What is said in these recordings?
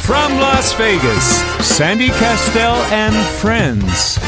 From Las Vegas, Sandy Kastel and friends.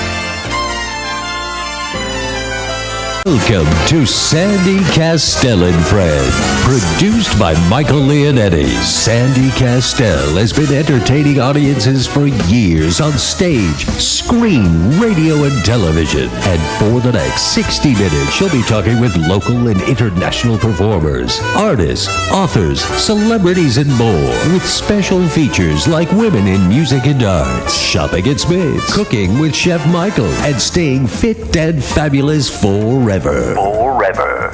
Welcome to Sandy Kastel and Friends, produced by Michael Leonetti. Sandy Kastel has been entertaining audiences for years on stage, screen, radio, and television. And for the next 60 minutes, she'll be talking with local and international performers, artists, authors, celebrities, and more, with special features like women in music and arts, shopping at Smith's, cooking with Chef Michael, and staying fit and fabulous forever.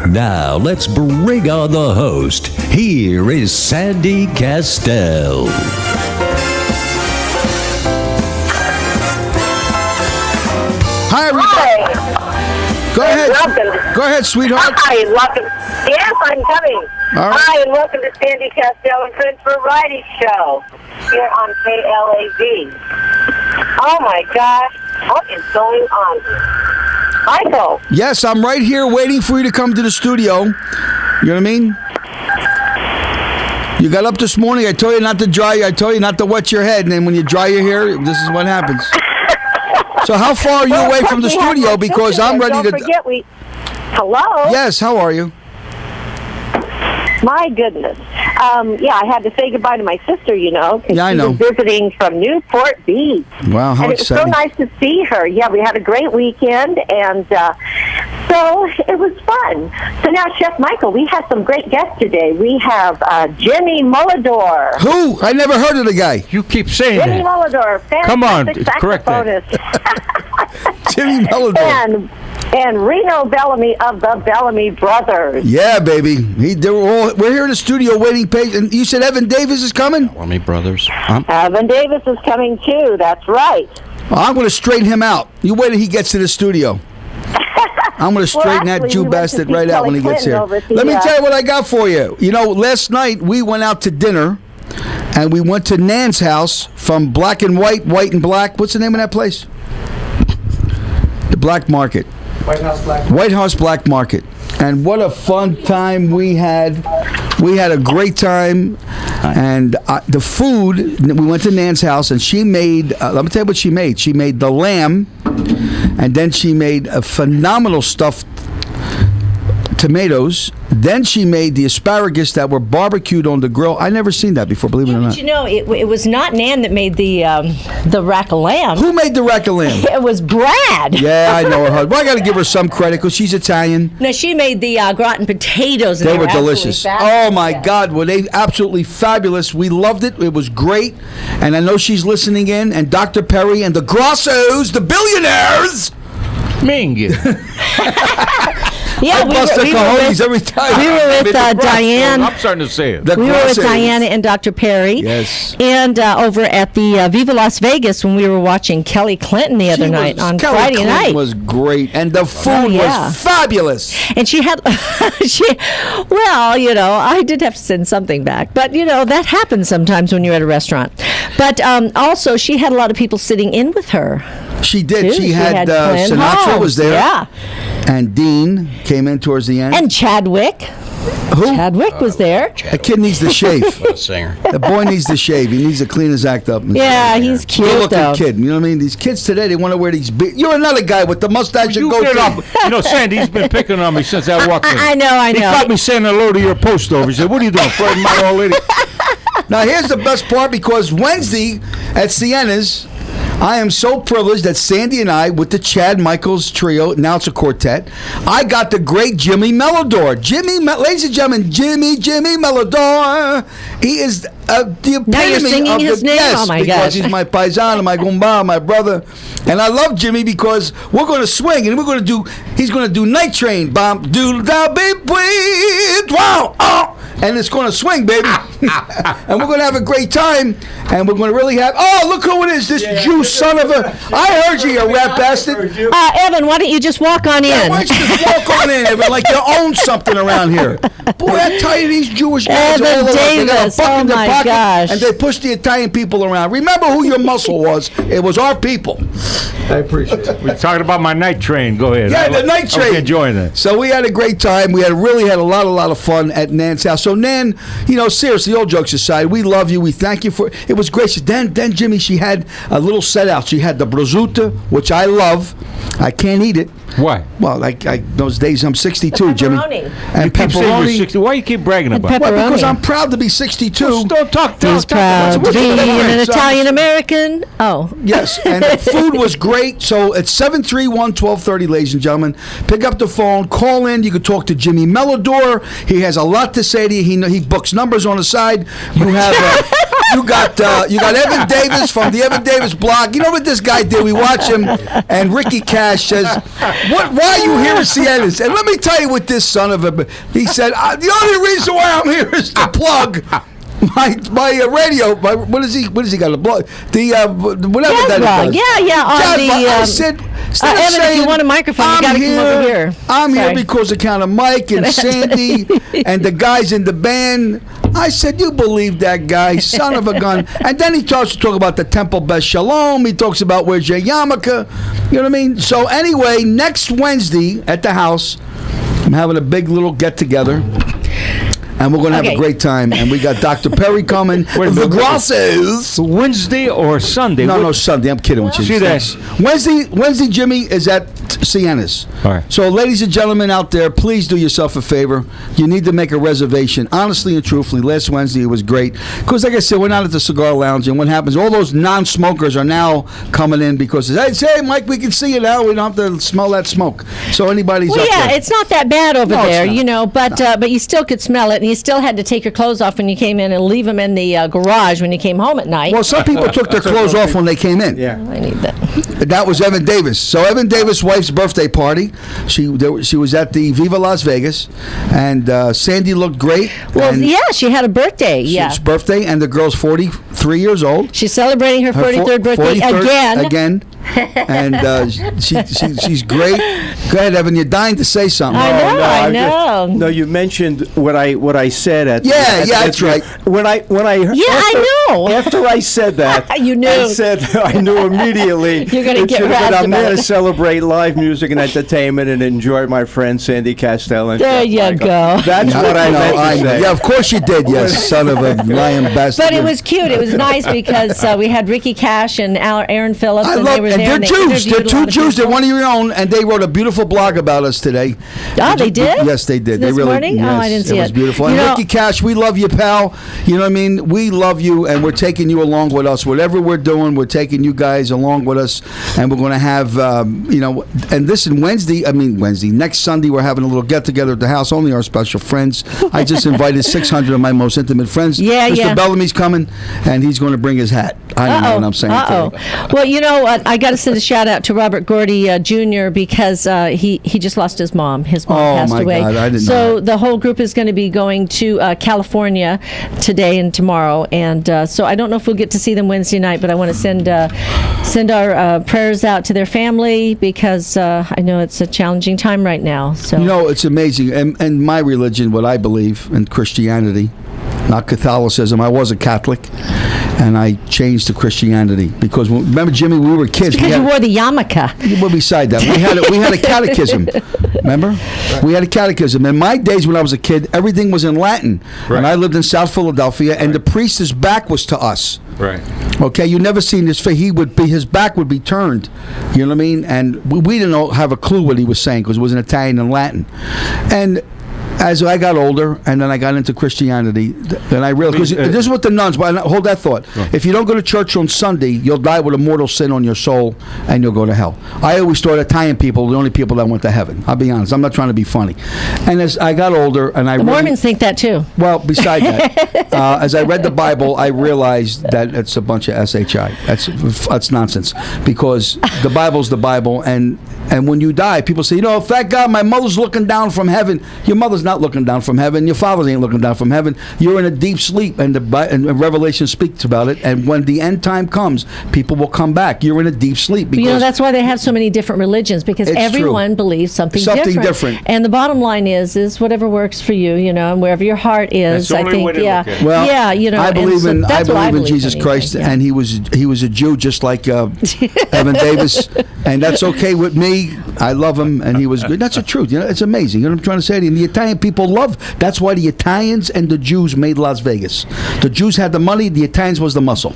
Now, let's bring on the host. Here is Sandy Kastel. Hi, everybody. Go ahead. Welcome. Go ahead, sweetheart. Hi, and welcome. Yes, I'm coming. All right. Hi, and welcome to Sandy Kastel and Friends Variety Show here on KLAV. Oh, my gosh. What is going on? Michael. Yes, I'm right here waiting for you to come to the studio. You know what I mean? You got up this morning. I told you not to wet your head. And then when you dry your hair, this is what happens. So how far are you away from the studio? Because I'm ready to... Don't forget Hello? Yes, how are you? My goodness. I had to say goodbye to my sister, because Yeah, I know. she was visiting from Newport Beach. Wow, how and it was exciting. so nice to see her. Yeah, we had a great weekend, and so it was fun. So now, Chef Michael, we have some great guests today. We have Jimmy Mullador. Who? I never heard of the guy. You keep saying Jimmy that. Mullador, fantastic Come on, correct that. saxophonist. Jimmy Mullador. And Reno Bellamy of the Bellamy Brothers. Yeah, baby. We're here in the studio waiting. And you said Evan Davis is coming? Bellamy Brothers. Evan Davis is coming too. That's right. I'm going to straighten him out. You wait till he gets to the studio. I'm going to straighten that Jew bastard right out when he gets here. Let me tell you what I got for you. Last night we went out to dinner, and we went to Nan's house from Black and White, White and Black. What's the name of that place? The Black Market. White House Black Market. And what a fun time we had. We had a great time. And the food, we went to Nan's house, and she made, let me tell you what she made. She made the lamb, and then she made a phenomenal stuffed tomatoes. Then she made the asparagus that were barbecued on the grill. I never seen that before, believe it or not. But it was not Nan that made the rack of lamb. Who made the rack of lamb? It was Brad. Yeah, I know her. Well, I got to give her some credit because she's Italian. No, she made the gratin potatoes. And They were delicious. Oh, my God. Were they absolutely fabulous. We loved it. It was great. And I know she's listening in. And Dr. Perry and the Grossos, the billionaires. Ming. Yeah, I bust their cojones every time. We were with Diane. I'm starting to say it. We were with Diana and Dr. Perry. Yes. And over at the Viva Las Vegas when we were watching Kelly Clinton the other night on Kelly Friday Clinton night. Was great. And the food was fabulous. And she had, I did have to send something back. But, that happens sometimes when you're at a restaurant. But also, she had a lot of people sitting in with her. She did. Too. She had Sinatra was there. Yeah. And Dean came in towards the end. And Chadwick. Who? Chadwick was there. The kid needs to shave. Singer. The boy needs to shave. He needs to clean his act up. Yeah, he's cute, good-looking kid. You know what I mean? These kids today, they want to wear these big... You're another guy with the mustache and goatee. Sandy's been picking on me since I walked in. I know. He caught me saying hello to your post over. He said, what are you doing, flirting my old lady? Now, here's the best part, because Wednesday at Sienna's, I am so privileged that Sandy and I, with the Chad Michaels trio, now it's a quartet, I got the great Jimmy Mullador. Ladies and gentlemen, Jimmy Mullador. He is the epitome now you're singing of his name? Yes, oh my because gosh. he's my paisano, my gumba, my brother. And I love Jimmy because we're going to swing, and he's going to do Night Train. Bam, doodle da beep, wow, oh. And it's going to swing, baby. And we're going to have a great time. And we're going to really have... Oh, look who it is. This Jew son of a... I heard you, you rat bastard. Evan, why don't you just walk on in? Yeah, why don't you just walk on in, Evan, like you own something around here. Boy, I tell you, these Jewish guys Evan all over. They got Yes. a buck in their my pocket, gosh. and they pushed the Italian people around. Remember who your muscle was. It was our people. I appreciate it. We're talking about my night train. Go ahead. Yeah, the night train. I was enjoying that. So we had a great time. We really had a lot of fun at Nan's house. So Nan, seriously, all jokes aside, we love you. We thank you for it. Was gracious. Then Jimmy, she had a little set out. She had the prosciutto, which I love. I can't eat it. Why? Well, those days I'm 62, Jimmy. pepperoni. And You keep saying you're pepperoni. 60. Why you keep bragging about it? pepperoni. Well, because I'm proud to be 62. Don't talk. He's proud to what's be the an difference? Italian American. Oh. Yes, and the food was great. So it's 731-1230, ladies and gentlemen. Pick up the phone, call in. You can talk to Jimmy Melodor. He has a lot to say to you. He books numbers on the side. You have you got Evan Davis from the Evan Davis blog. You know what this guy did? We watch him, and Ricky Cash says, why are you here at Sienna's? And let me tell you what this son of a... He said, the only reason why I'm here is to plug my radio. What is he got to plug? The whatever Jazz that blog. does. Yeah. On Jazz the, blog. I said, instead of Evan, if saying, you want a microphone, you got to come over here. I'm Sorry. here because of kind of Mike and Sandy and the guys in the band. I said, you believe that guy, son of a gun. And then he starts to talk about the Temple Beth Shalom. He talks about where's your yarmulke. You know what I mean? So anyway, next Wednesday at the house, I'm having a big little get-together. And we're going to have a great time. And we got Dr. Perry coming. The Grosses. Wednesday or Sunday? No, Sunday. I'm kidding with you. See that? Wednesday, Jimmy, is at Sienna's. All right. So, ladies and gentlemen out there, please do yourself a favor. You need to make a reservation. Honestly and truthfully, last Wednesday it was great. Because, like I said, we're not at the cigar lounge. And what happens, all those non-smokers are now coming in because, hey, Mike, we can see you now. We don't have to smell that smoke. So, anybody's up there. It's not that bad over No, it's there, not. but you still could smell it. And you still had to take your clothes off when you came in and leave them in the garage when you came home at night. Well, some people took their clothes off when they came in. Yeah. I need that. That was Evan Davis. So Evan Davis' wife's birthday party. She was at the Viva Las Vegas, and Sandy looked great. Well, she had a birthday. It's birthday, and the girl's 43 years old. She's celebrating her 43rd birthday 43rd again. And she's great. Go ahead, Evan. You're dying to say something. I know. No, you mentioned what I said at. That's right. When I I know. After I said that, You knew. I knew immediately. You're gonna get razzed I'm there about to it. celebrate live music and entertainment and enjoy my friend Sandy Kastel. And There stuff, you Michael. go. That's what I meant to say. Yeah, of course you did. Yes, son of a lion bastard. But it was cute. It was nice because we had Ricky Cash and Aaron Phillips, and they were there. And they're Jews. They're two Jews. They're one of your own, and they wrote a beautiful blog about us today. Oh, they did? Yes, they did. This they really, morning? Yes, Oh, I didn't see it. Was it. beautiful. And Ricky Cash, we love you, pal. You know what I mean? We love you, and we're taking you along with us. Whatever we're doing, we're taking you guys along with us, and we're going to have, and listen, next Sunday, we're having a little get-together at the house, only our special friends. I just invited 600 of my most intimate friends. Mr. Bellamy's coming, and he's going to bring his hat. I don't know what I'm saying. Well, you know what? I got to send a shout out to Robert Gordy Jr. because he just lost his mom. His mom passed away. God, I didn't know so that. the whole group is going to be going to California today and tomorrow, and so I don't know if we'll get to see them Wednesday night, but I want to send our prayers out to their family because I know it's a challenging time right now. So it's amazing. And my religion, what I believe in Christianity, not Catholicism. I was a Catholic, and I changed to Christianity because remember, Jimmy, we were kids. because you wore the yarmulke. Well, beside that, we had a catechism. Remember, we had a catechism. In my days when I was a kid, everything was in Latin, and I lived in South Philadelphia, and the priest's back was to us. Right. Okay, you never seen his face. His back would be turned. You know what I mean? And we didn't have a clue what he was saying because it was in Italian and Latin, and. As I got older, and then I got into Christianity, and I realized, because this is what the nuns, but hold that thought. If you don't go to church on Sunday, you'll die with a mortal sin on your soul, and you'll go to hell. I always thought Italian people were the only people that went to heaven. I'll be honest. I'm not trying to be funny. And as I got older, and I Mormons think that too. Well, beside that, as I read the Bible, I realized that it's a bunch of SHI. That's nonsense, because the Bible's the Bible, and And when you die, people say, thank God my mother's looking down from heaven. Your mother's not looking down from heaven. Your father ain't looking down from heaven. You're in a deep sleep, and Revelation speaks about it. And when the end time comes, people will come back. You're in a deep sleep. Because that's why they have so many different religions, because everyone believes something different. And the bottom line is whatever works for you, and wherever your heart is. That's the only way to look at it. Well, I believe in Jesus anyway. Christ, and he was a Jew just like Evan Davis, and that's okay with me. I love him, and he was good. That's the truth. It's amazing. You know what I'm trying to say to you? And the Italian people that's why the Italians and the Jews made Las Vegas. The Jews had the money, the Italians was the muscle.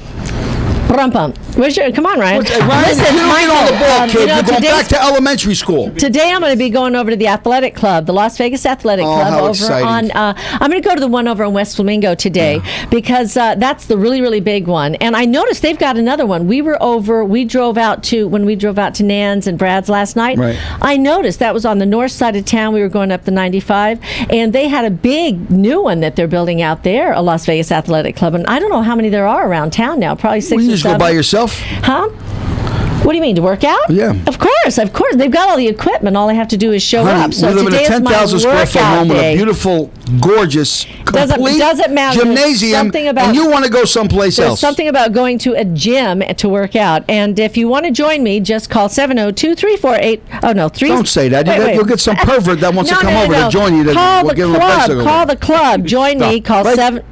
Come on, Ryan. Ryan, Listen, you Michael, on the ball, kid. You're going back to elementary school. Today I'm going to be going over to the athletic club, the Las Vegas Athletic Club. How over exciting. I'm going to go to the one over in West Flamingo today because that's the really, really big one. And I noticed they've got another one. When we drove out to Nan's and Brad's last night, right. I noticed that was on the north side of town. We were going up the 95, and they had a big new one that they're building out there, a Las Vegas Athletic Club. And I don't know how many there are around town now, probably 6 or 7. You just go by yourself? Huh? What do you mean, to work out? Yeah. Of course. They've got all the equipment. All they have to do is show up. So we live in a today is 10,000 my square foot workout home with a day. beautiful, gorgeous, complete doesn't matter. gymnasium, and you want to go someplace There's else. something about going to a gym to work out. And if you want to join me, just call 702-348... Oh, no, 3... Don't say that. You'll get some pervert that wants to come over to join you. Call the club. Join me. Call 7...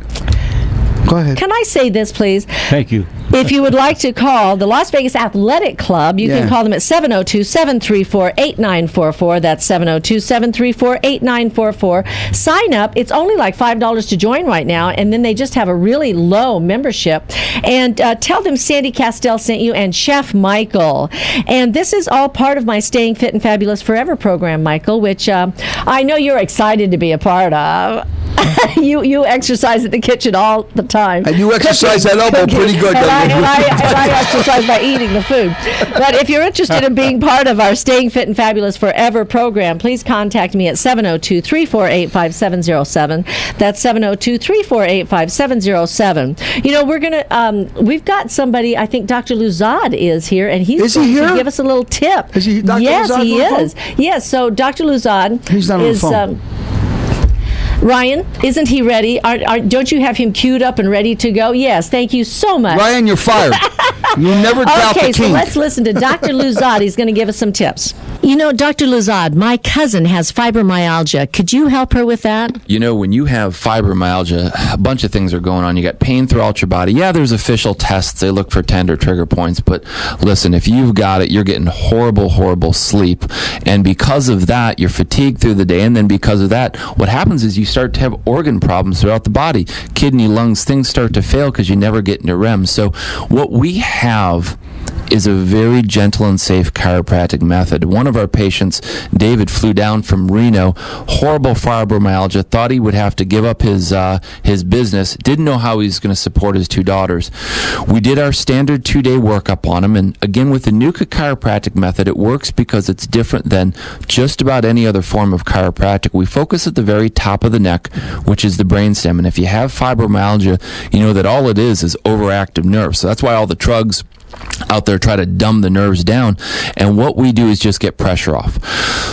Go ahead. Can I say this, please? Thank you. If you would like to call the Las Vegas Athletic Club, you can call them at 702-734-8944. That's 702-734-8944. Sign up. It's only like $5 to join right now, and then they just have a really low membership. And tell them Sandy Kastel sent you and Chef Michael. And this is all part of my Staying Fit and Fabulous Forever program, Michael, which I know you're excited to be a part of. You exercise in the kitchen all the time. And you exercise that elbow pretty good. And I exercise by eating the food. But if you're interested in being part of our Staying Fit and Fabulous Forever program, please contact me at 702-348-5707. That's 702-348-5707. We've got somebody, I think Dr. Luzad is here, and he's going to give us a little tip. Is he Dr. Yes, Luzad? he is. Yes, so Dr. Luzad He's not on the phone. Ryan, isn't he ready? Don't you have him queued up and ready to go? Yes, thank you so much. Ryan, you're fired. You never doubt the king. Okay, so let's listen to Dr. Luzad. He's going to give us some tips. Dr. Luzad, my cousin has fibromyalgia. Could you help her with that? When you have fibromyalgia, a bunch of things are going on. You got pain throughout your body. Yeah, there's official tests. They look for tender trigger points. But listen, if you've got it, you're getting horrible, horrible sleep. And because of that, you're fatigued through the day. And then because of that, what happens is you start to have organ problems throughout the body. Kidney, lungs, things start to fail because you never get into REM. So what we have is a very gentle and safe chiropractic method. One of our patients, David, flew down from Reno, horrible fibromyalgia, thought he would have to give up his business, didn't know how he was going to support his 2 daughters. We did our standard 2-day workup on him, and again, with the Nuka chiropractic method, it works because it's different than just about any other form of chiropractic. We focus at the very top of the neck, which is the brainstem, and if you have fibromyalgia, you know that all it is overactive nerves. So that's why all the drugs out there try to dumb the nerves down, and what we do is just get pressure off.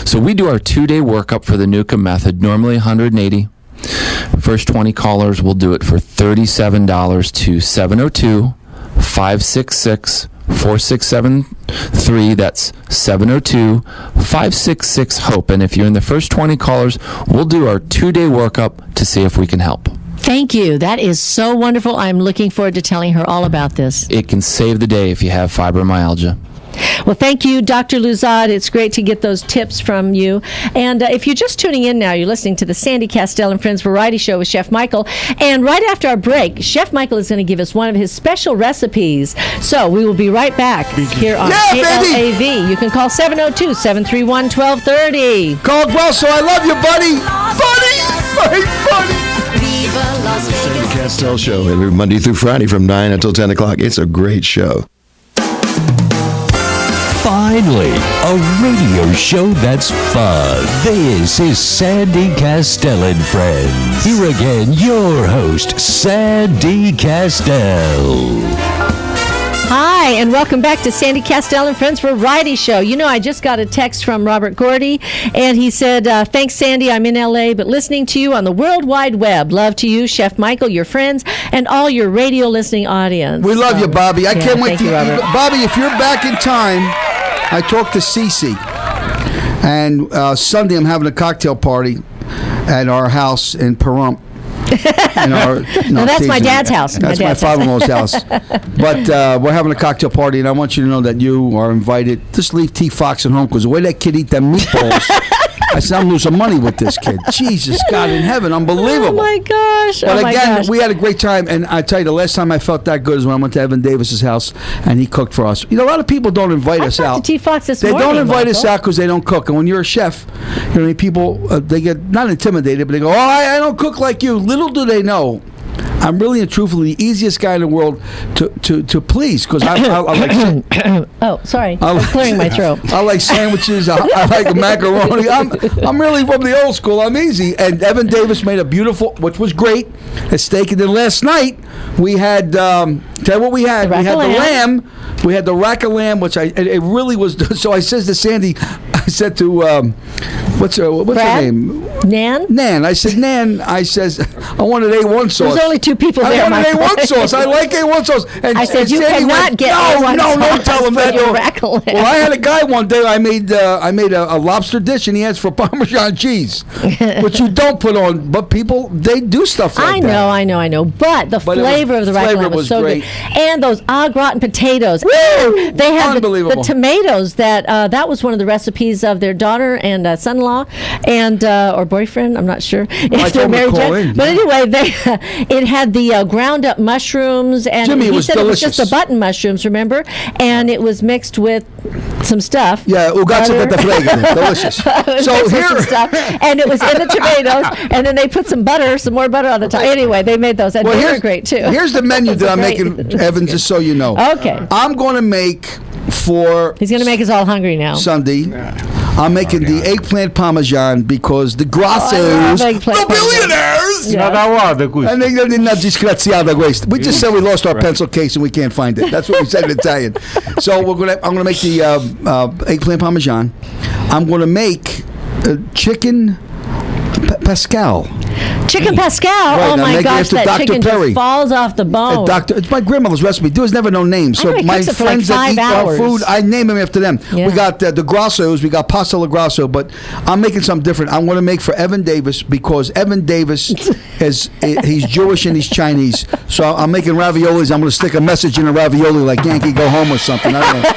So we do our 2-day workup for the Nuka method, normally $180. First 20 callers will do it for $37 to 702-566-4673. That's 702-566-HOPE. And if you're in the first 20 callers, we'll do our 2-day workup to see if we can help. Thank you. That is so wonderful. I'm looking forward to telling her all about this. It can save the day if you have fibromyalgia. Well, thank you, Dr. Luzad. It's great to get those tips from you. And if you're just tuning in now, you're listening to the Sandy Kastel and Friends Variety Show with Chef Michael. And right after our break, Chef Michael is going to give us one of his special recipes. So we will be right back here on KLAV. You can call 702-731-1230. Call Grosso. I love you, buddy. Buddy. Sandy Kastel Show every Monday through Friday from 9 until 10 o'clock. It's a great show. Finally, a radio show that's fun. This is Sandy Kastel and Friends. Here again, your host, Sandy Kastel. Hi, and welcome back to Sandy Kastel and Friends Variety Show. You know, I just got a text from Robert Gordy, and he said, thanks, Sandy, I'm in L.A., but listening to you on the World Wide Web. Love to you, Chef Michael, your friends, and all your radio listening audience. We love you, Bobby. I can't wait to... Bobby, if you're back in time, I talked to Cece, and Sunday I'm having a cocktail party at our house in Pahrump. No, that's my dad's house. That's my father-in-law's house. But we're having a cocktail party, and I want you to know that you are invited. Just leave T. Fox at home, because the way that kid eat them meatballs, I said, I'm losing money with this kid. Jesus, God in heaven, unbelievable. Oh, my gosh. But again, we had a great time, and I tell you, the last time I felt that good is when I went to Evan Davis's house, and he cooked for us. You know, a lot of people don't invite us out. I talked to T. Fox this morning, They don't invite Michael. us out because they don't cook. And when you're a chef, you know, people, they get not intimidated, but they go, oh, I don't cook like you. Little do they know, I'm really and truthfully the easiest guy in the world to please, because I like. Oh, sorry, I'm clearing my throat. I like sandwiches. I like macaroni. I'm really from the old school. I'm easy. And Evan Davis made a beautiful, which was great, a steak. And then last night we had. Tell you what we had. We had the lamb. We had the rack of lamb, which it really was. So I says to Sandy, I said to what's her name? Nan. I said, Nan. I says, I wanted A1 sauce. There's only two people there. I wanted A1 sauce. I like A1 sauce. And I said, you Sandy cannot get A1 sauce. No, tell him that. Your rack of lamb. Well, I had a guy one day. I made a lobster dish, and he asked for Parmesan cheese, which you don't put on. But people, they do stuff like that. I know. But the flavor of the rack of lamb was so great. good, and those au gratin potatoes. Woo! They had Unbelievable. the tomatoes that was one of the recipes of their daughter and son-in-law and or boyfriend. I'm not sure if they're married yet. But anyway, it had the ground up mushrooms, and Jimmy, he said delicious. it was just the button mushrooms, remember? And it was mixed with some stuff. Yeah, ugazza de fregano. Delicious. So here, stuff, and it was in the tomatoes, and then they put some more butter on the top. Anyway, they made those, and they were great too. Here's the menu that I'm making, Evan, just so you know. Okay. I'm going to make for... He's going to make us all hungry now. Sunday. I'm making the eggplant parmesan because the grossos, the billionaires, and they're not disgraziata questi. We just said we lost our pencil case and we can't find it. That's what we said in Italian. So I'm gonna make the eggplant parmesan. I'm gonna make chicken pascal. Chicken pascal. Right, oh my gosh, that Dr. chicken Perry. just falls off the bone. It's my grandmother's recipe. There's never no name. So my friends that eat our food, I name them after them. Yeah. We got the Grossos, we got pasta al grasso, but I'm making something different. I'm going to make for Evan Davis because Evan Davis he's Jewish and he's Chinese. So I'm making raviolis. I'm going to stick a message in a ravioli like Yankee Go Home or something. I don't know.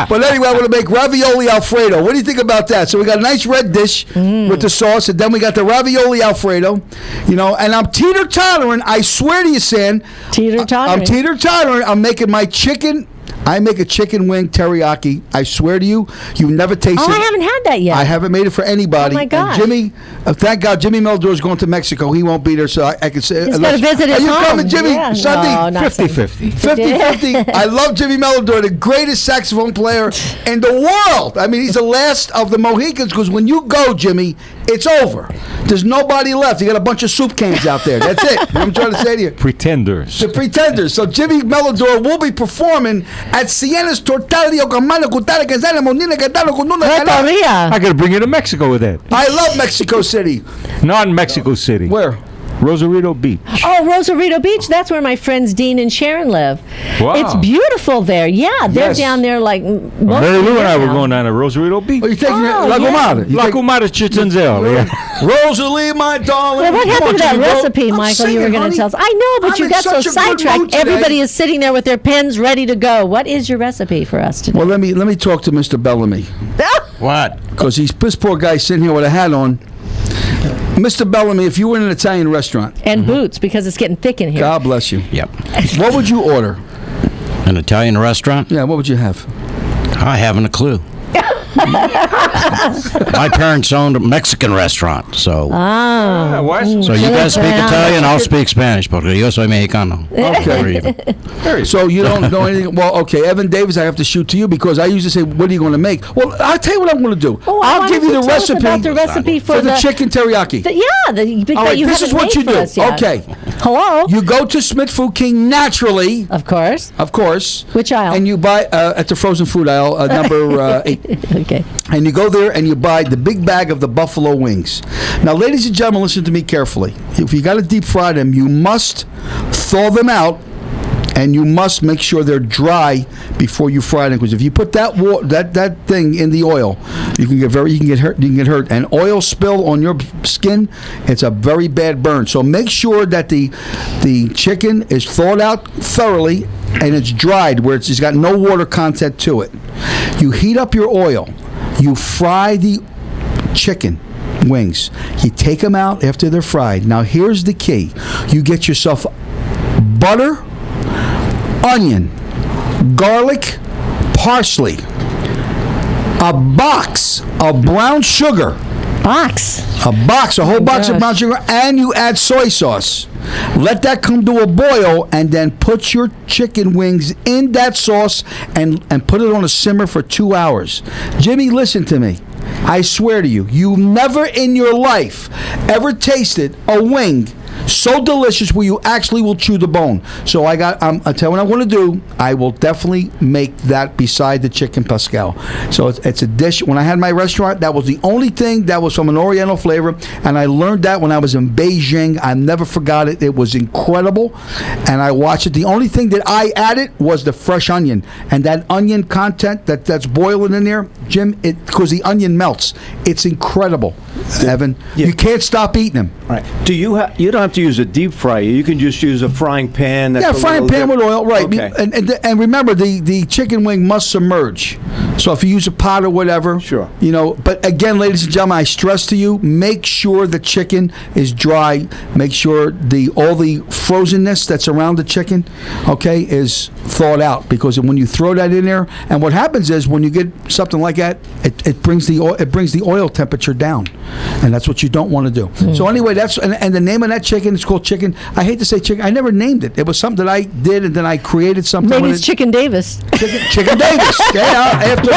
But anyway, I'm going to make ravioli Alfredo. What do you think about that? So we got a nice red dish with the sauce, and then we got the ravioli Alfredo, you know, and I'm teeter-tottering. I swear to you, San. Teeter-tottering. I'm teeter-tottering. I'm making my chicken. I make a chicken wing teriyaki. I swear to you, you never tasted it. Oh, I haven't had that yet. I haven't made it for anybody. Oh, my gosh. And Jimmy, thank God, Jimmy Meldor is going to Mexico. He won't be there, so I can say... He's going to visit his home. Are you coming, Jimmy? Yeah. Sunday? No, 50-50. 50-50. I love Jimmy Meldor, the greatest saxophone player in the world. I mean, he's the last of the Mohicans, because when you go, Jimmy, it's over. There's nobody left. You got a bunch of soup cans out there. That's it. What I'm trying to say to you. Pretenders. The Pretenders. So Jimmy Meldor will be performing at Siena's Tortaglio con Mano Cutare Casale Monina Catano con una I got to bring you to Mexico with that. I love Mexico City. Not Mexico City. Where? Rosarito Beach. Oh, Rosarito Beach. That's where my friends Dean and Sharon live. Wow. It's beautiful there. Yeah, they're down there like most Mary Lou and I were going down to Rosarito Beach. Oh, you taking La Gomara? La Gomara Chitzenzel. Yeah. Rosalie, my darling. Well, what happened to that recipe, Michael, you were going to tell us? I know, but you got so sidetracked. Everybody is sitting there with their pens ready to go. What is your recipe for us today? Well, let me talk to Mr. Bellamy. What? Because this poor guy sitting here with a hat on. Mr. Bellamy, if you were in an Italian restaurant. And boots, because it's getting thick in here. God bless you. Yep. What would you order? An Italian restaurant? Yeah, what would you have? I haven't a clue. My parents owned a Mexican restaurant, so what? so you guys speak Italian, I'll speak Spanish, porque yo soy mexicano. Okay. So you don't know anything. Well, okay, Evan Davis, I have to shoot to you because I usually say, "What are you going to make?" Well, I'll tell you what I'm going to do. Oh, I'll give you the recipe. About the recipe for the chicken teriyaki. All right, this is what you do. Okay. Hello. You go to Smith Food King naturally. Of course. Which aisle? And you buy at the frozen food aisle, number 8. Okay. And you go there and you buy the big bag of the buffalo wings. Now, ladies and gentlemen, listen to me carefully. If you got to deep fry them, you must thaw them out. And you must make sure they're dry before you fry them, because if you put that thing in the oil, you can get hurt. And oil spill on your skin, it's a very bad burn. So make sure that the chicken is thawed out thoroughly and it's dried where it's got no water content to it. You heat up your oil. You fry the chicken wings. You take them out after they're fried. Now here's the key. You get yourself butter, onion, garlic, parsley, a box of brown sugar. A whole box of brown sugar, and you add soy sauce. Let that come to a boil, and then put your chicken wings in that sauce and put it on a simmer for 2 hours. Jimmy, listen to me. I swear to you, you never in your life ever tasted a wing so delicious where you actually will chew the bone. So I'll tell you what I'm going to do. I will definitely make that beside the chicken pascal. So it's a dish. When I had my restaurant, that was the only thing that was from an Oriental flavor, and I learned that when I was in Beijing. I never forgot it. It was incredible, and I watched it. The only thing that I added was the fresh onion, and that onion content that's boiling in there, Jim, because the onion melts. It's incredible, Evan. Yeah. You can't stop eating them. Right. You don't have to use a deep fryer. You can just use a frying pan. Frying pan with oil, right? Okay. And remember, the chicken wing must submerge. So if you use a pot or whatever, sure. But again, ladies and gentlemen, I stress to you: make sure the chicken is dry. Make sure all the frozenness that's around the chicken, okay, is thawed out. Because when you throw that in there, and what happens is when you get something like that, it brings the oil temperature down, and that's what you don't want to do. So anyway, that's and the name of that chicken is called chicken. I hate to say chicken. I never named it. It was something that I did, and then I created something. Maybe it's Chicken Davis. Chicken Davis. After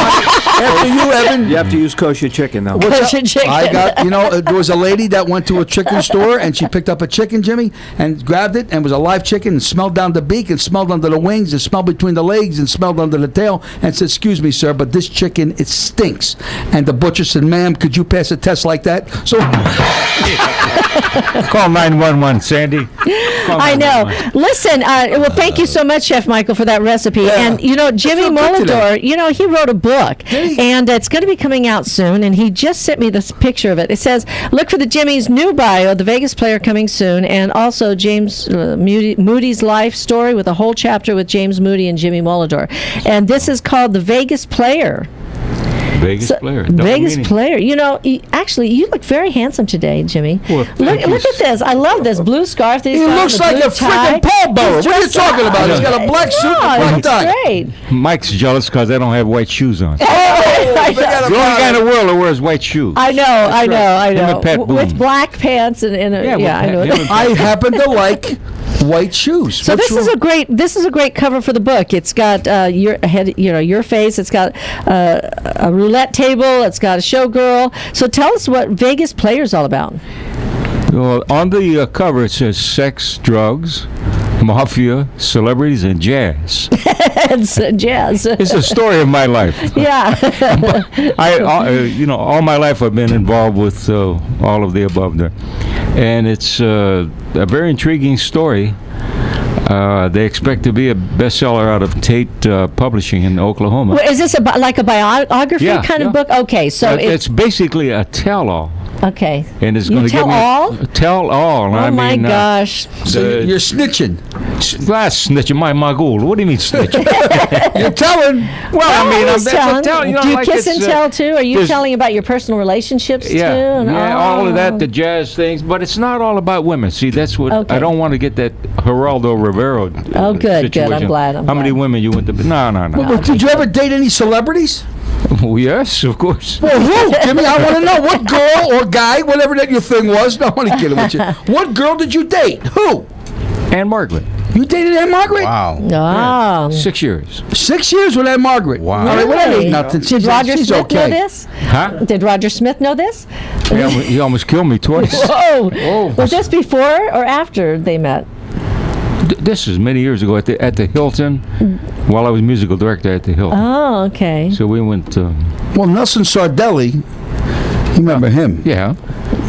you, Evan. You have to use kosher chicken, though. Kosher chicken. I got, there was a lady that went to a chicken store, and she picked up a chicken, Jimmy, and grabbed it, and it was a live chicken, and smelled down the beak, and smelled under the wings, and smelled between the legs, and smelled under the tail, and said, "Excuse me, sir, but this chicken, it stinks." And the butcher said, "Ma'am, could you pass a test like that?" So call 911, Sandy. I know. Listen, well, thank you so much, Chef Michael, for that recipe. Yeah. And, Jimmy Molador, he wrote a book, and it's going to be coming out soon, and he just sent me this picture of it. It says, look for the Jimmy's new bio, The Vegas Player, coming soon, and also James Moody's life story with a whole chapter with James Moody and Jimmy Molador. And this is called The Vegas Player. Vegas player. Vegas player. Actually, you look very handsome today, Jimmy. Well, look at this. I love this blue scarf that he's he got. looks like a freaking Paul Bower. What are you talking about? He's got a black suit and a black tie. Great. Mike's jealous because I don't have white shoes on. Oh, the only guy in the world that wears white shoes. I know. With black pants and I know. I happen to like white shoes. So this is a great cover for the book. It's got your face. It's got a roulette table. It's got a showgirl. So tell us what Vegas Player's all about. Well, on the cover it says sex, drugs, mafia, celebrities, and jazz. It's jazz. It's a story of my life. Yeah. All my life I've been involved with all of the above there, and it's a very intriguing story. They expect to be a bestseller out of Tate Publishing in Oklahoma. Well, is this like a biography kind of book? Okay, so it's basically a tell-all. Okay. And it's going to give me tell all. Oh my gosh! So you're snitching. That's snitching. My goal. What do you mean snitching? You're telling. Well, I'm telling. Do you kiss and tell too? Are you telling about your personal relationships too? Yeah, all of that, the jazz things. But it's not all about women. See, that's what I don't want to get that Geraldo Rivera. Good. I'm glad. How many women you went to? No. Well, did you ever date any celebrities? Oh, yes, of course. Well, who, Jimmy? I want to know what girl or guy, whatever that your thing was. No, I'm only kidding with you. What girl did you date? Who? Anne Margaret. You dated Anne Margaret? Wow. Oh. 6 years. 6 years with Anne Margaret. Wow. All right, well, that ain't nothing. Did Roger she's Smith know okay. this? Huh? Did Roger Smith know this? He almost killed me twice. Whoa. Was this before or after they met? This is many years ago at the Hilton, while I was musical director at the Hilton. Oh, okay. So we went. Well, Nelson Sardelli, you remember him? Yeah.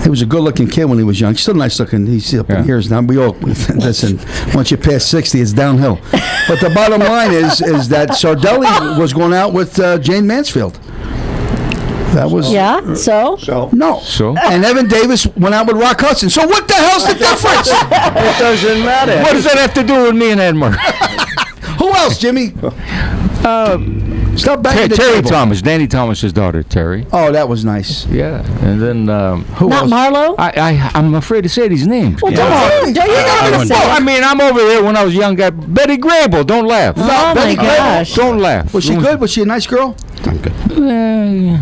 He was a good-looking kid when he was young. Still nice looking. He's up in years now. We all listen. Once you pass 60, it's downhill. But the bottom line is that Sardelli was going out with Jane Mansfield. That was So no. So? And Evan Davis went out with Rock Hudson. So what the hell's the difference? It doesn't matter. What does that have to do with me and Anne Margaret? Who else, Jimmy? Stop banging the Terry table. Thomas, Danny Thomas's daughter, Terry. Oh, that was nice. Yeah, and then Who not else? Marlo? I'm afraid to say these names. Well, don't you know to say Well, I it? mean, I'm over here when I was a young guy. Betty Grable, don't laugh. Oh, my Betty Grable? gosh. Don't laugh. Was she good? Was she a nice girl? When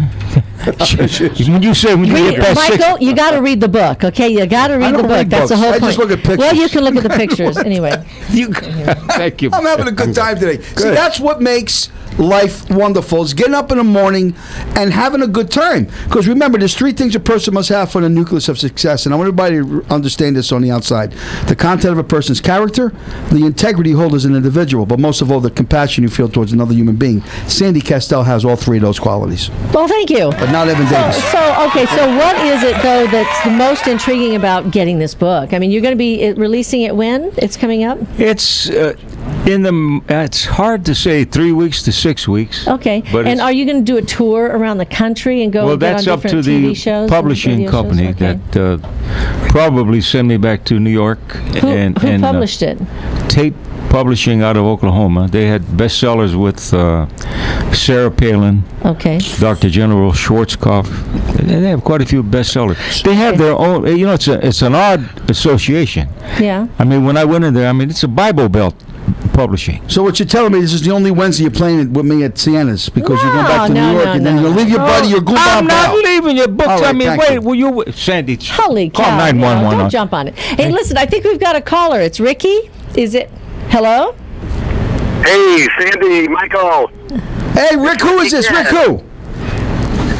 you say when you get past Michael, you got to read the book, okay? You got to read the don't book. read That's the books. whole I point. just look at pictures. Well, you can look at the pictures anyway. Thank you. I'm having a good time today. See, that's what makes life wonderful, is getting up in the morning and having a good time. Because remember, there's three things a person must have for the nucleus of success, and I want everybody to understand this on the outside. The content of a person's character, the integrity you hold as an individual, but most of all, the compassion you feel towards another human being. Sandy Kastel has all three of those qualities, Well, thank you. but not Evan Davis. So what is it, though, that's the most intriguing about getting this book? I mean, you're going to be releasing it when? It's coming up? It's it's hard to say 3 weeks to 6 weeks. Okay. But And are you going to do a tour around the country and go well, get that's on up to different the TV shows? publishing and radio company shows? Okay. that probably send me back to New York. Who published it? Tate Publishing out of Oklahoma. They had bestsellers with Sarah Palin, Okay. Dr. General Schwarzkopf. They have quite a few bestsellers. They have their own. You know, it's an odd association. Yeah. I mean, when I went in there, I mean, it's a Bible Belt publishing. So what you're telling me, this is the only Wednesday you're playing with me at Sienna's, because you're going back to No, New York, and then no. you'll leave your buddy, your Goomba I'm not pal. leaving your books. All right, I mean, thank wait, you. will you, Sandy? Holy call cow. 911. Don't jump on it. Hey, listen, I think we've got a caller. It's Ricky. Is it? Hello? Hey, Sandy, Michael. Hey, Rick, who is this? Rick, who?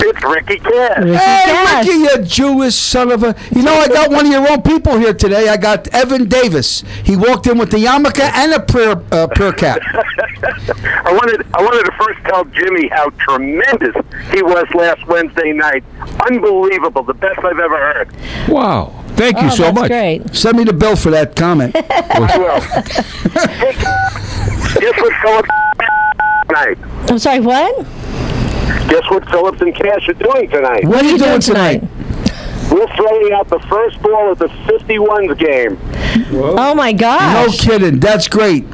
It's Ricky Kidd. Ricky Hey, Cash. Ricky, you Jewish son of a... You know, I got one of your own people here today. I got Evan Davis. He walked in with the yarmulke and a prayer cap. I wanted to first tell Jimmy how tremendous he was last Wednesday night. Unbelievable. The best I've ever heard. Wow. Thank you so that's much. great. Send me the bill for that comment. I will. Hey, guess what Phillips tonight? I'm sorry, what? Guess what Phillips and Cash are doing tonight? What are you doing tonight? We're throwing out the first ball of the 51s game. Oh, my No gosh. kidding. That's great.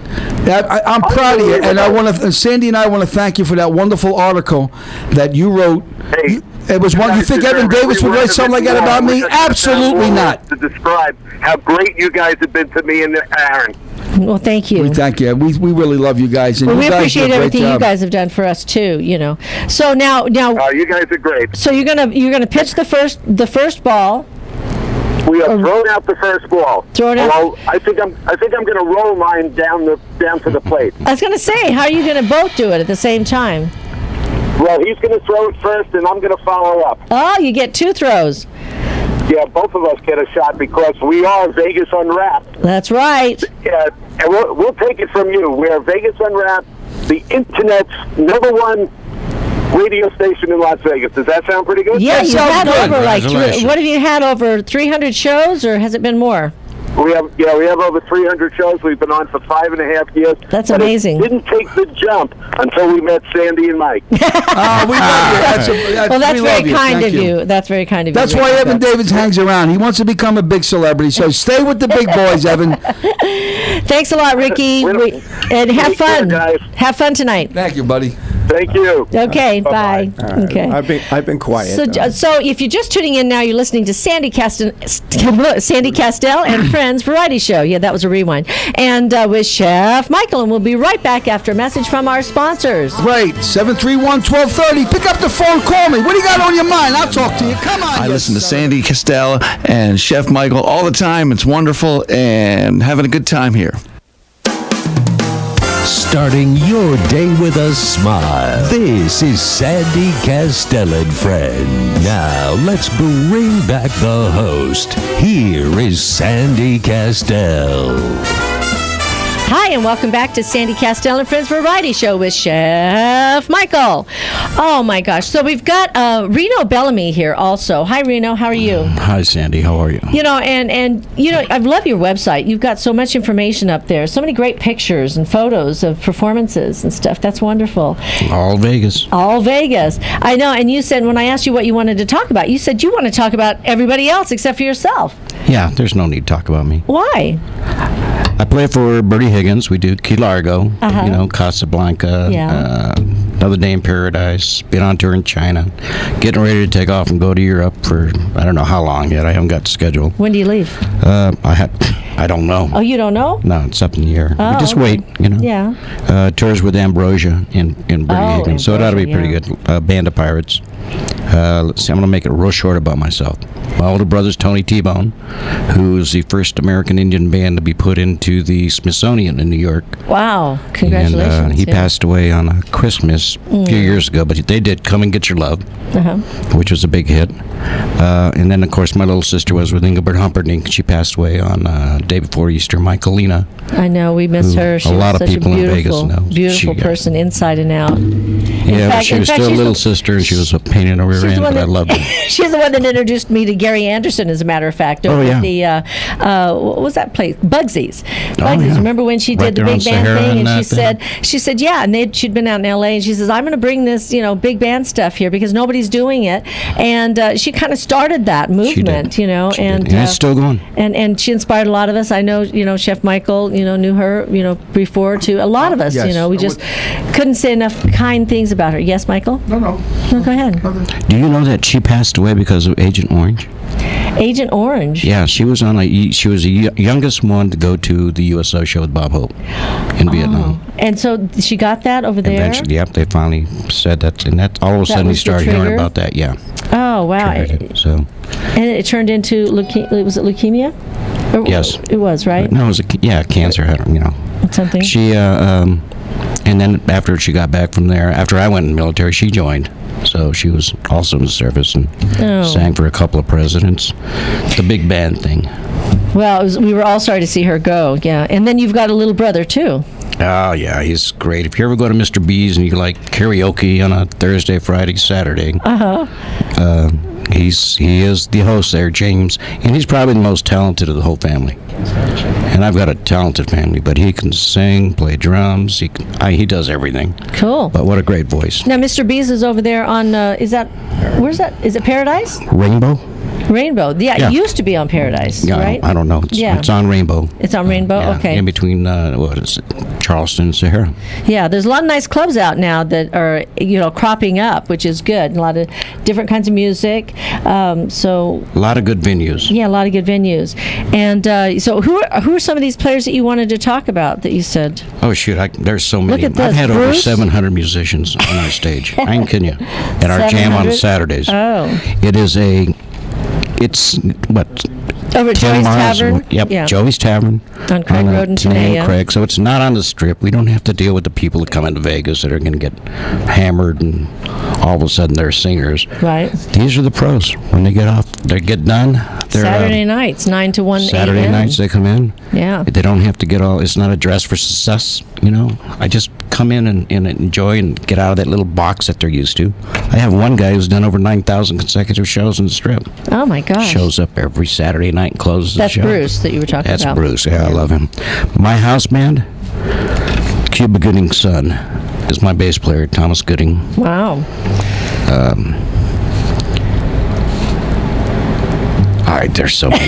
I'm proud of you, and I want to. Sandy and I want to thank you for that wonderful article that you wrote. Hey, It was one. You think Evan Davis would write something like that about me? Absolutely not. To describe how great you guys have been to me and Aaron. Well, thank you. We thank you. We really love you guys. And Well, you we guys appreciate do a great everything you job. guys have done for us too. You know. So now, You guys are great. so you're gonna pitch the first ball. We have thrown out the first ball. Thrown out- Well, I think I'm going to roll mine down to the plate. I was gonna say, how are you gonna both do it at the same time? Well, he's going to throw it first, and I'm going to follow up. Oh, you get two throws. Yeah, both of us get a shot because we are Vegas Unwrapped. That's right. Yeah, and we'll take it from you. We're Vegas Unwrapped, the internet's #1 radio station in Las Vegas. Does that sound pretty good? Yeah, you sounds had good. over Congratulations. what have you had, over 300 shows, or has it been more? We have over 300 shows. We've been on for 5.5 years. That's But amazing. It didn't take the jump until we met Sandy and Mike. We love you. Well, that's we love very kind Thank of you. That's very kind of you. That's why Rick. Evan Davis hangs around. He wants to become a big celebrity. So stay with the big boys, Evan. Thanks a lot, Ricky. And have Take care, fun. guys. Have fun tonight. Thank you, buddy. Thank you. Okay, bye. Okay. I've been quiet. So if you're just tuning in now, you're listening to Sandy Kastel and Friends Variety Show. Yeah, that was a rewind. And with Chef Michael, and we'll be right back after a message from our sponsors. Right, 731-1230. Pick up the phone, call me. What do you got on your mind? I'll talk to you. Come on. I listen to Sandy Kastel and Chef Michael all the time. It's wonderful and having a good time here. Starting your day with a smile. This is Sandy Kastel and Friends. Now, let's bring back the host. Here is Sandy Kastel. Hi, and welcome back to Sandy Kastel and Friends Variety Show with Chef Michael. Oh, my gosh. So we've got Reno Bellamy here also. Hi, Reno. How are you? Hi, Sandy. How are you? You know, and you know, I love your website. You've got so much information up there. So many great pictures and photos of performances and stuff. That's wonderful. All Vegas. All Vegas. I know. And you said, when I asked you what you wanted to talk about, you said you want to talk about everybody else except for yourself. Yeah, there's no need to talk about me. Why? I play for Bertie Higgins. We do Key Largo, Casablanca, Another Day in Paradise, been on tour in China, getting ready to take off and go to Europe for I don't know how long yet. I haven't got the schedule. When do you leave? I don't know. Oh, you don't know? No, it's up in the air. Oh, we just okay. wait, you know. Yeah. Tours with Ambrosia in Bertie Higgins, so it ought to be pretty good. Band of Pirates. Let's see, I'm going to make it real short about myself. My older brother's Tony T-Bone, who's the first American Indian band to be put into the Smithsonian in New York. Wow. Congratulations. And he passed away on Christmas a few years ago, but they did Come and Get Your Love, which was a big hit. And then, of course, my little sister was with Engelbert Humperdinck. She passed away on day before Easter. Michaelina. I know, we miss her. She a was lot of such people a in Vegas beautiful, know. beautiful person, inside and out. Yeah, but she was still a little sister, and she was a pain in the rear end, but I loved her. She's the one that introduced me to Gary Anderson, as a matter of fact. Over at the, what was that place? Bugsy's. Bugsy's. Remember when she did the big band thing? And she said, yeah, and she'd been out in L.A., and she says, I'm going to bring this, big band stuff here because nobody's doing it. And she kind of started that movement, and it's still going. And she inspired a lot of us. I know, Chef Michael, knew her, before too. A lot of us, we just couldn't say enough kind things about her. Yes, Michael? No, go ahead. Do you know that she passed away because of Agent Orange? Agent Orange? Yeah, she was she was the youngest one to go to the USO show with Bob Hope in Vietnam. And so she got that over there? Eventually, yep, they finally said that, and that all of a sudden we started hearing about that, yeah. Oh, wow. So. And it turned into, was it leukemia? Yes. It was, right? No, it was, cancer, Something? She, and then after she got back from there, after I went in the military, she joined. So she was also in the service and sang for a couple of presidents. The big band thing. Well, we were all sorry to see her go, yeah. And then you've got a little brother, too. Oh, yeah, he's great. If you ever go to Mr. B's and you like karaoke on a Thursday, Friday, Saturday, he is the host there, James, and he's probably the most talented of the whole family. And I've got a talented family, but he can sing, play drums, he does everything. Cool. But what a great voice. Now, Mr. B's is over there on, where's that? Is it Paradise? Rainbow? Yeah, it used to be on Paradise, right? I don't know. It's on Rainbow. It's on Rainbow? Yeah, okay. In between, Charleston and Sahara. Yeah, there's a lot of nice clubs out now that are, cropping up, which is good. A lot of different kinds of music. So a lot of good venues. Yeah, a lot of good venues. And so who are some of these players that you wanted to talk about that you said? Oh, shoot. There's so many. Look at this. I've had Bruce? over 700 musicians on our stage. I ain't kidding you. At our jam on Saturdays. Oh. It's what? Over at Joey's Tavern? Yep, yeah. Joey's Tavern. On Craig Road in Tenaya. Craig, so it's not on the Strip. We don't have to deal with the people that come into Vegas that are going to get hammered and all of a sudden they're singers. Right. These are the pros. When they get off, they get done. Saturday nights, 9 to 1 Saturday a.m. nights they come in. Yeah. They don't have to get it's not a dress for success, I just come in and enjoy and get out of that little box that they're used to. I have one guy who's done over 9,000 consecutive shows in the Strip. Oh, my gosh. Shows up every Saturday night and closes the show. That's Bruce that you were talking about. That's Bruce. Yeah, I love him. My house band, Cuba Gooding's son, is my bass player, Thomas Gooding. Wow. All right, there's so many.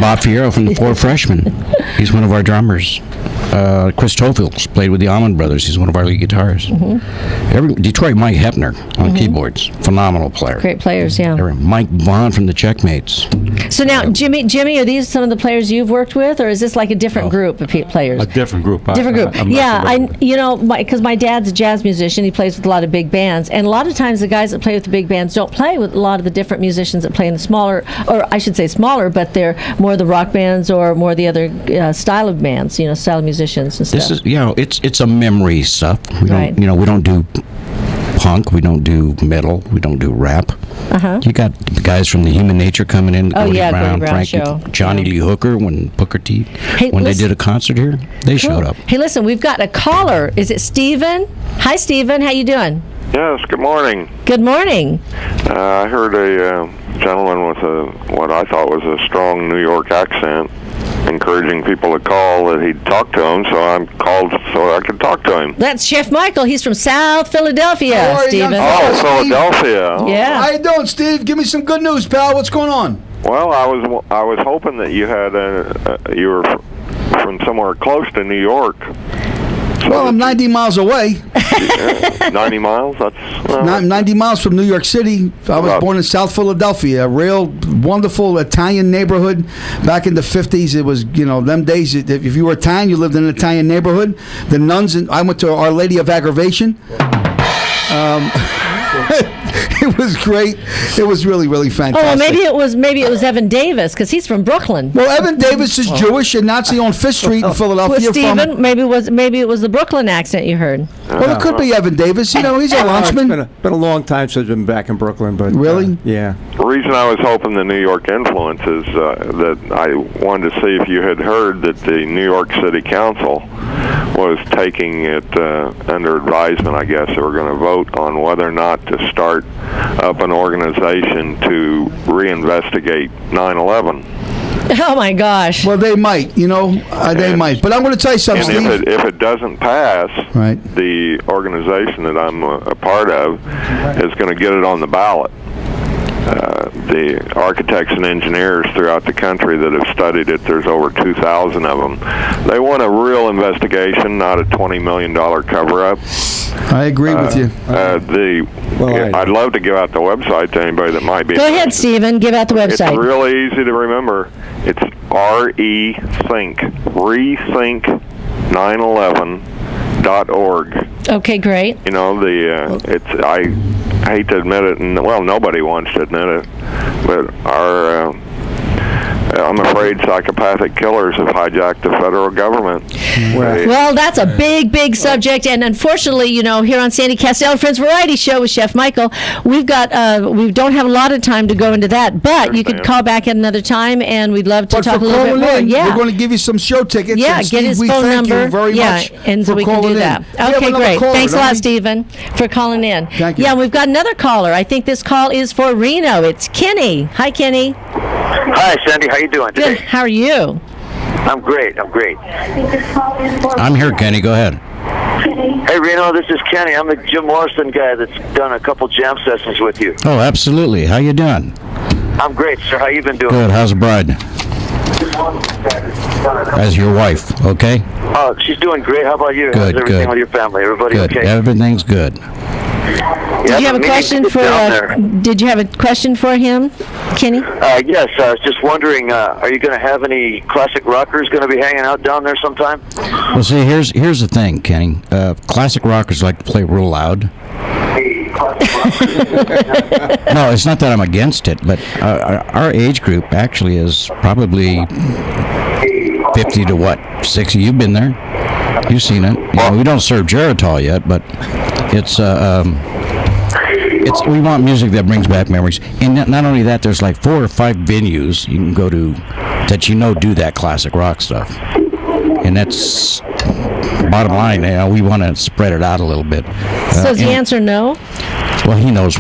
Bob Fierro from the Four Freshmen. He's one of our drummers. Chris Tofels played with the Allman Brothers. He's one of our lead guitarists. Detroit Mike Hepner on keyboards. Phenomenal player. Great players, yeah. Mike Vaughn from the Checkmates. So now, Jimmy, are these some of the players you've worked with, or is this like a different group of players? A different group. Different group. Because my dad's a jazz musician. He plays with a lot of big bands, and a lot of times the guys that play with the big bands don't play with a lot of the different musicians that play in the smaller, or I should say smaller, but they're more the rock bands or more the other style of bands, style of musicians and stuff. This is, it's a memory stuff. We Right. don't, we don't do punk. We don't do metal. We don't do rap. You got the guys from the Human Nature coming in. Gordie Brown Frank, show. Johnny Lee Hooker, when Booker T. Hey, when they did a concert here, they showed up. Hey, listen, we've got a caller. Is it Stephen? Hi, Stephen. How you doing? Yes, good morning. Good morning. I heard a gentleman with what I thought was a strong New York accent encouraging people to call that he'd talk to him, so I called so I could talk to him. That's Chef Michael. He's from South Philadelphia, How are you, Stephen. young Oh, Philadelphia. Yeah. How you doing, Steve? Give me some good news, pal. What's going on? Well, I was hoping that you had you were from somewhere close to New York. So Well, I'm 90 miles away. 90 miles? That's 90 miles from New York City. I was born in South Philadelphia, a real wonderful Italian neighborhood. Back in the 50s, it was, them days, if you were Italian, you lived in an Italian neighborhood. The nuns, I went to Our Lady of Aggravation. It was great. It was really, really fantastic. Oh, maybe it was Evan Davis because he's from Brooklyn. Well, Evan Davis is Jewish, and Nazi on Fifth Street in Philadelphia. With Stephen, maybe it was the Brooklyn accent you heard. Well, it could be Evan Davis. He's a lunchman. It's been a long time since I've been back in Brooklyn, but really, The reason I was hoping the New York influence is that I wanted to see if you had heard that the New York City Council was taking it under advisement. I guess they were going to vote on whether or not to start up an organization to reinvestigate 9/11. Oh my gosh! Well, they might, they might. But I'm going to tell you something, Steve. And if it doesn't pass, right, the organization that I'm a part of is going to get it on the ballot. The architects and engineers throughout the country that have studied it, there's over 2,000 of them. They want a real investigation, not a $20 million cover-up. I agree with you. I'd love to give out the website to anybody that might be. Go ahead, Stephen. Give out the website. It's really easy to remember. It's rethink911.org. Okay, great. I hate to admit it, and nobody wants to admit it, but I'm afraid psychopathic killers have hijacked the federal government. Well, that's a big, big subject, and unfortunately, here on Sandy Kastel and Friends Variety Show with Chef Michael, we don't have a lot of time to go into that, but you could call back at another time, and we'd love to talk a little bit more. We're going to give you some show tickets. Yeah, and get his Steve, phone thank number. You very much and so we can do that. Okay, great. Thanks a lot, Stephen, for calling in. Thank you. Yeah, we've got another caller. I think this call is for Reno. It's Kenny. Hi, Kenny. Hi, Sandy. How you doing today? Good. How are you? I'm great. I'm here, Kenny. Go ahead. Hey, Reno. This is Kenny. I'm the Jim Morrison guy that's done a couple jam sessions with you. Oh, absolutely. How you doing? I'm great, sir. How you been doing? Good. How's the bride? As your wife, okay? Oh, she's doing great. How about you? Good, How's everything good. with your family? Everybody Good. okay? Everything's good. Did you have a question for? Did you have a question for him, Kenny? Yes. I was just wondering, are you going to have any classic rockers going to be hanging out down there sometime? Well, see, here's the thing, Kenny. Classic rockers like to play real loud. No, it's not that I'm against it, but our age group actually is probably 50 to 60. You've been there. You've seen it. We don't serve Geritol yet, but it's we want music that brings back memories. And not only that, there's like 4 or 5 venues you can go to that do that classic rock stuff. And that's bottom line. We want to spread it out a little bit. So is the answer no? Well, he knows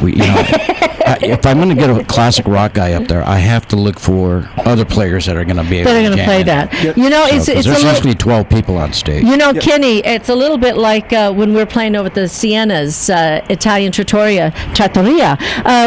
if I'm going to get a classic rock guy up there, I have to look for other players that are going to be able to play that. It's there's supposed to be 12 people on stage. Kenny, it's a little bit like when we're playing over at the Sienna's Italian Trattoria.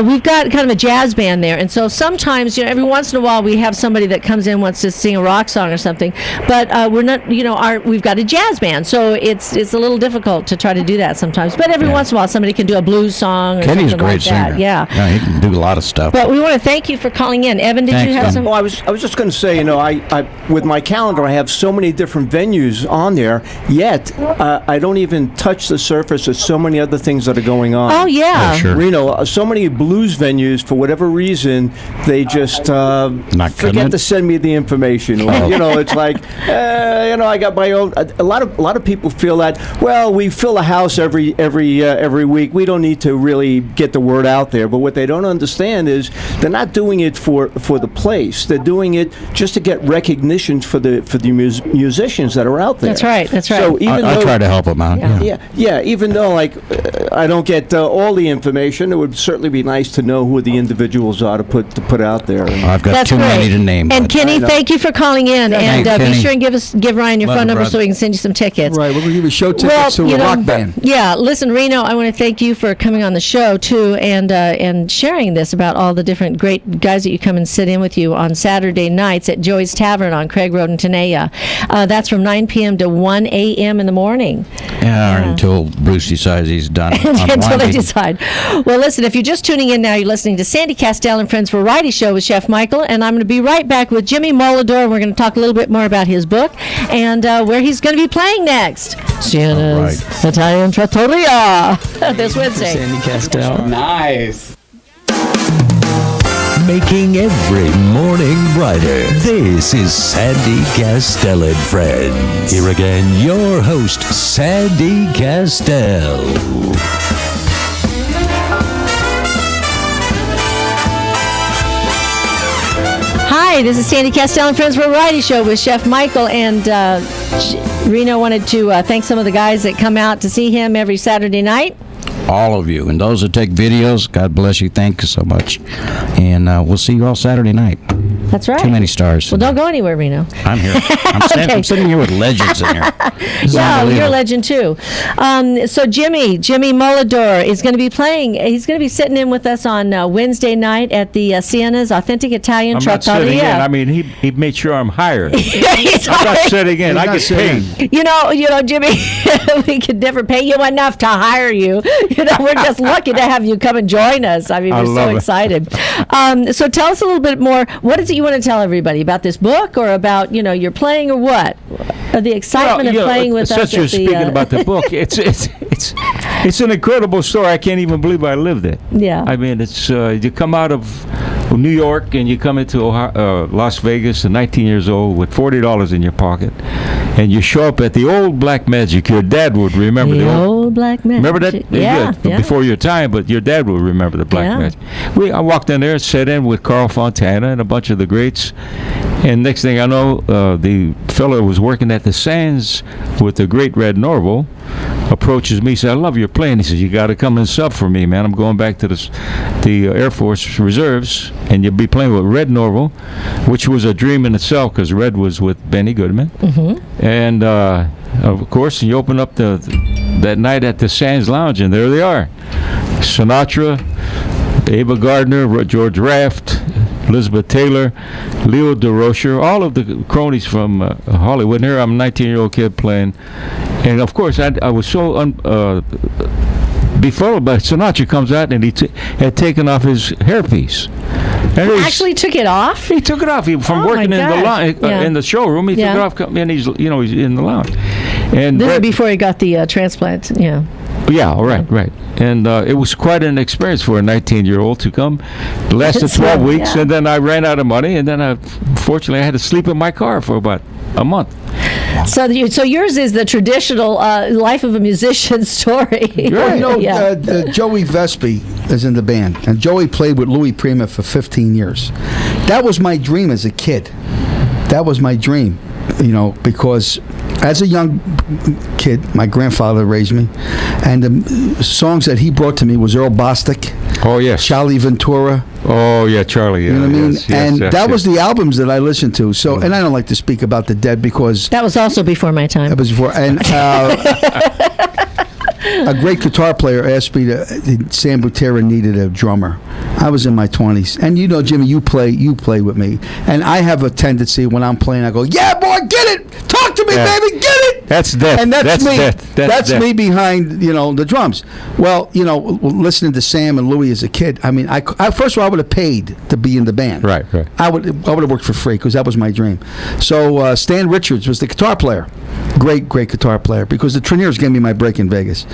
We've got kind of a jazz band there, and so sometimes, every once in a while we have somebody that comes in wants to sing a rock song or something, but we're not, we've got a jazz band, so it's a little difficult to try to do that sometimes. But every once in a while somebody can do a blues song or Kenny's a something great like singer. that. Yeah, he can do a lot of stuff. But we want to thank you for calling in. Evan, did you have some? Well, I was just going to say, I with my calendar, I have so many different venues on there, yet I don't even touch the surface of so many other things that are going on. Oh, yeah. Sure. Reno, so many blues venues, for whatever reason, they just forget to send me the information. It's like, I got my own. A lot of people feel that, well, we fill a house every week. We don't need to really get the word out there. But what they don't understand is they're not doing it for the place. They're doing it just to get recognition for the musicians that are out there. That's right. So even I try to help them out. Yeah. Even though I don't get all the information, it would certainly be nice to know who the individuals are to put out there. I've got too many to name. And Kenny, thank you for calling in, and be sure and give Ryan your phone number so we can send you some tickets. Right, we're going to give you show tickets to a rock band. Yeah, listen, Reno, I want to thank you for coming on the show too, and sharing this about all the different great guys that you come and sit in with you on Saturday nights at Joey's Tavern on Craig Road in Tenaya. That's from 9 p.m. to 1 a.m. in the morning. Until Bruce decides he's done. Until they decide. Well, listen, if you're just tuning in now, you're listening to Sandy Kastel and Friends Variety Show with Chef Michael, and I'm going to be right back with Jimmy Molador. We're going to talk a little bit more about his book and where he's going to be playing next. Sienna's Italian Trattoria this Wednesday. Sandy Kastel. Nice. Making every morning brighter. This is Sandy Kastel and Friends. Here again, your host, Sandy Kastel. Hi, this is Sandy Kastel and Friends Variety Show with Chef Michael, and Reno wanted to thank some of the guys that come out to see him every Saturday night. All of you, and those that take videos, God bless you. Thank you so much. And we'll see you all Saturday night. That's right. Too many stars. Well, don't go anywhere, Reno. I'm here. I'm sitting here with legends in here. Yeah, you're a legend too. So Jimmy Molador is going to be playing. He's going to be sitting in with us on Wednesday night at the Sienna's Authentic Italian Trattoria. I'm not sitting in. I mean, he made sure I'm hired. I'm not sitting in. I get paid. You know, Jimmy, we could never pay you enough to hire you. We're just lucky to have you come and join us. I mean, we're so excited. So tell us a little bit more. What is it you want to tell everybody about this book, or about your playing, or what? Or the excitement of playing with us. Since you're speaking about the book, it's an incredible story. I can't even believe I lived it. Yeah. I mean, it's you come out of New York and you come into Las Vegas at 19 years old with $40 in your pocket, and you show up at the old Black Magic. Your dad would remember the old Black Magic. Remember that? Yeah. Before your time, but your dad will remember the Black Magic. I walked in there, sat in with Carl Fontana and a bunch of the greats, and next thing I know, the fellow who was working at the Sands with the great Red Norval approaches me, says, "I love your playing." He says, "You got to come and sub for me, man. I'm going back to the Air Force Reserves, and you'll be playing with Red Norval," which was a dream in itself, because Red was with Benny Goodman. Mm-hmm. And of course, you open up that night at the Sands Lounge, and there they are: Sinatra, Ava Gardner, George Raft, Elizabeth Taylor, Leo DeRocher, all of the cronies from Hollywood. And here I'm a 19-year-old kid playing. And, of course, I was so befuddled by Sinatra. Comes out, and he had taken off his hairpiece. And he actually took it off? He took it off. From working in the showroom, he took it off, and he's in the lounge. And this is before he got the transplant, yeah. Yeah, right. And it was quite an experience for a 19-year-old to come. It lasted 12 weeks, and then I ran out of money, and then fortunately I had to sleep in my car for about a month. So yours is the traditional life of a musician story. Right. Joey Vespi is in the band, and Joey played with Louis Prima for 15 years. That was my dream as a kid. That was my dream, because as a young kid, my grandfather raised me, And the songs that he brought to me was Earl Bostic. Oh, yes. Charlie Ventura. Oh, yeah, Charlie. You know what I mean? Yes, and yes, that was the albums that I listened to. So, and I don't like to speak about the dead because... That was also before my time. That was before. And a great guitar player asked me to... Sam Butera needed a drummer. I was in my 20s. And you know, Jimmy, you play with me. And I have a tendency when I'm playing, I go, yeah, boy, get it! Talk to me, baby, get it! That's death. And that's me. That's death. me behind, the drums. Well, listening to Sam and Louie as a kid, I mean, I first of all, I would have paid to be in the band. Right. I would have worked for free because that was my dream. So Stan Richards was the guitar player. Great guitar player, because the Treniers gave me my break in Vegas.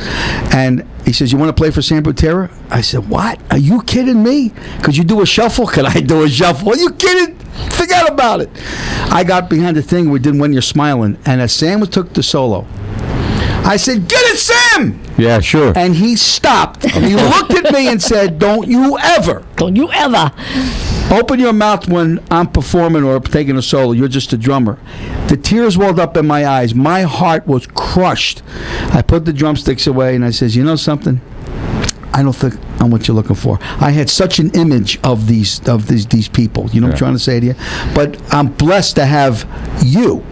And he says, you want to play for Sam Butera? I said, what? Are you kidding me? Could you do a shuffle? Could I do a shuffle? Are you kidding? Forget about it. I got behind the thing we did When You're Smiling, and as Sam took the solo, I said, get it, Sam! Yeah, sure. And he stopped. And he looked at me and said, don't you ever open your mouth when I'm performing or taking a solo. You're just a drummer. The tears welled up in my eyes. My heart was crushed. I put the drumsticks away and I says, you know something? I don't think I'm what you're looking for. I had such an image of these people. You know what I'm trying to say to you? But I'm blessed to have you.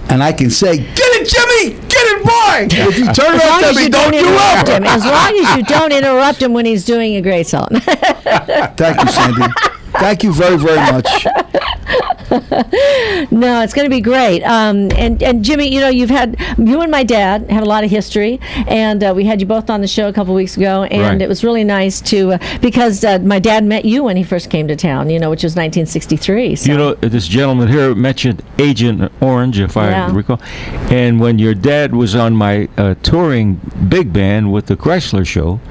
And I can say, get it, Jimmy! Get it, boy! If you turn it off to me, don't interrupt him. As long as you don't interrupt him when he's doing a great song. Thank you, Sandy. Thank you very, very much. No, it's going to be great. And Jimmy, you and my dad have a lot of history, and we had you both on the show a couple weeks ago, and It was really nice to because my dad met you when he first came to town, which was 1963. So. This gentleman here mentioned Agent Orange, if I recall, and when your dad was on my touring big band with the Chrysler Show,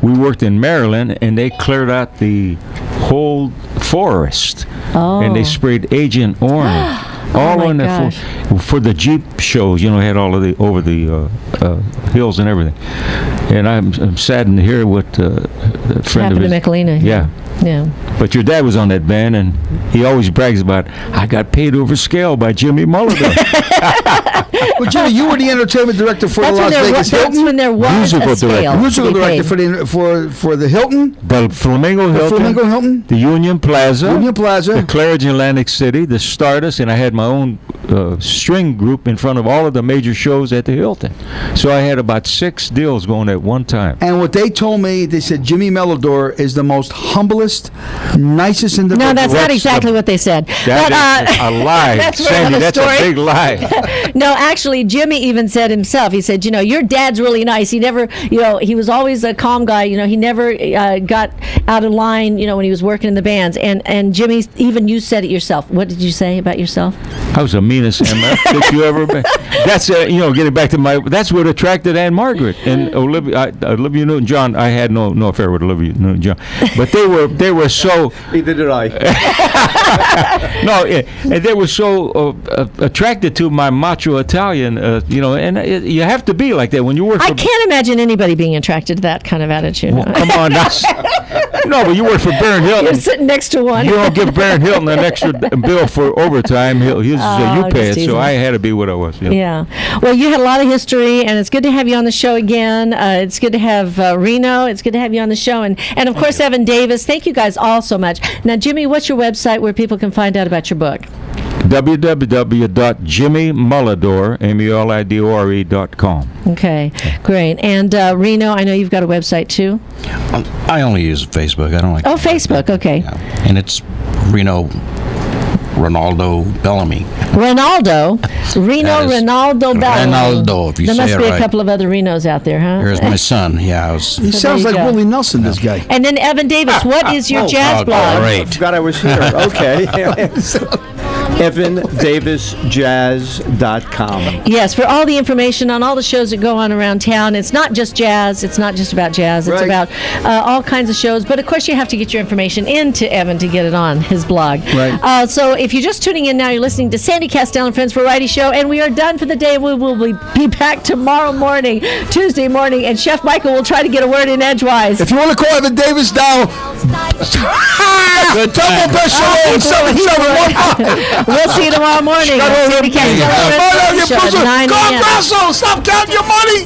we worked in Maryland, and they cleared out the whole forest, and they sprayed Agent Orange all on that for the Jeep shows. Had all of the over the hills and everything. And I'm saddened to hear what a friend happened of his, to Michelina. Yeah. But your dad was on that band, and he always brags about, I got paid over scale by Jimmy Mulligan. Well, Jimmy, you were the entertainment director for the Las Vegas Hilton. That's when there was musical a scale. Musical director for the Hilton. The Flamingo Hilton. The Union Plaza. The Claridge Atlantic City. The Stardust. And I had my own string group in front of all of the major shows at the Hilton. So I had about 6 deals going at one time. And what they told me, they said Jimmy Melodor is the most humblest, nicest individual. No, that's not exactly what they said. That is a lie. Sandy, that's a big lie. No, actually, Jimmy even said himself, he said, your dad's really nice. He never, he was always a calm guy. He never got out of line, when he was working in the bands. And Jimmy, even you said it yourself. What did you say about yourself? I was the meanest MF that you ever been. That's, getting back to that's what attracted Anne Margaret and Olivia Newton-John. I had no affair with Olivia Newton-John. But they were so... Neither did I. No, and they were so attracted to my macho Italian, and you have to be like that when you work for... I can't imagine anybody being attracted to that kind of attitude. Well, come on. No, but you work for Baron Hilton. You're sitting next to one. You don't give Baron Hilton an extra bill for overtime. You pay it, so I had to be what I was. Yeah. Well, you had a lot of history, and it's good to have you on the show again. It's good to have Reno. It's good to have you on the show. And of course, Evan Davis. Thank you guys all so much. Now, Jimmy, what's your website where people can find out about your book? www.jimmymulidore.com. Okay, great. And Reno, I know you've got a website too. I only use Facebook. I don't like. Oh, Facebook. Okay. Yeah. And it's Reno Ronaldo Bellamy. Ronaldo Bellamy. Ronaldo, if you there say it right. There must be a couple of other Renos out there, huh? Here's my son. Yeah, he sounds like Willie Nelson, this guy. And then Evan Davis, what is your jazz blog? Great. I forgot I was here. Okay. EvanDavisJazz.com. Yes, for all the information on all the shows that go on around town. It's not just jazz. It's not just about jazz. It's about all kinds of shows. But, of course, you have to get your information into Evan to get it on his blog. Right. So if you're just tuning in now, you're listening to Sandy Kastel and Friends Variety Show, and we are done for the day. We will be back tomorrow morning, Tuesday morning, and Chef Michael will try to get a word in edgewise. If you want to call Evan Davis now, Good double best show 771. We'll see you tomorrow morning. Sandy Kastel and Friends Variety Show at 9 a.m. Go Grasso! Stop counting your money!